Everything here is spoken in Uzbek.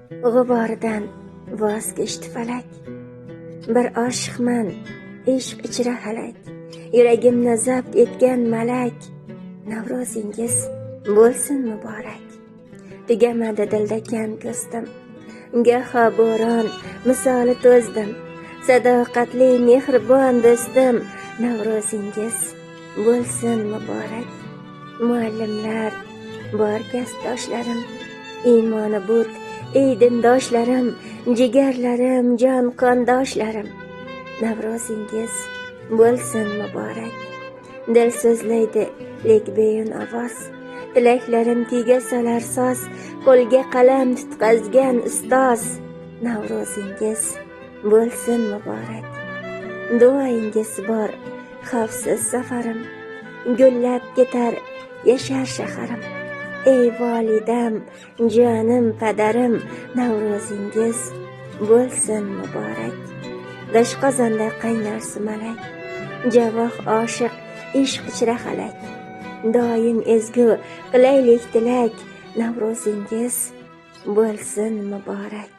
g'uboridan voz kechdi falak. Bir oshiqman, ishq ichra halak, yuragimni zabt etgan malak. Navro'zingiz bo'lsin muborak. Tugamadi dilda kam ko'stim, goho bo'ron misoli to'zdim. Sadoqatli mehribon do'stim, Navro'zingiz bo'lsin muborak. Muallimlar, bor kasbdoshlarim, iymoni but ey dindoshlarim, jigarlarim, jon qondoshlarim, Navro'zingiz bo'lsin muborak. Dil so'zlaydi lek beyun ovoz, tilaklarim kuyga solar soz, qo'lga qalam tutqazgan ustoz, Navro'zingiz bo'lsin muborak. Duoyingiz bor xavfsiz safarim, gullab ketar yashar shaharim. Ey volidam, jonim, padarim, Navro'zingiz bo'lsin muborak. Doshqozonda qaynar sumalak, javoh oshiq, ishq ichra halak. Doim ezgu qilaylik tilak, Navro'zingiz bo'lsin muborak.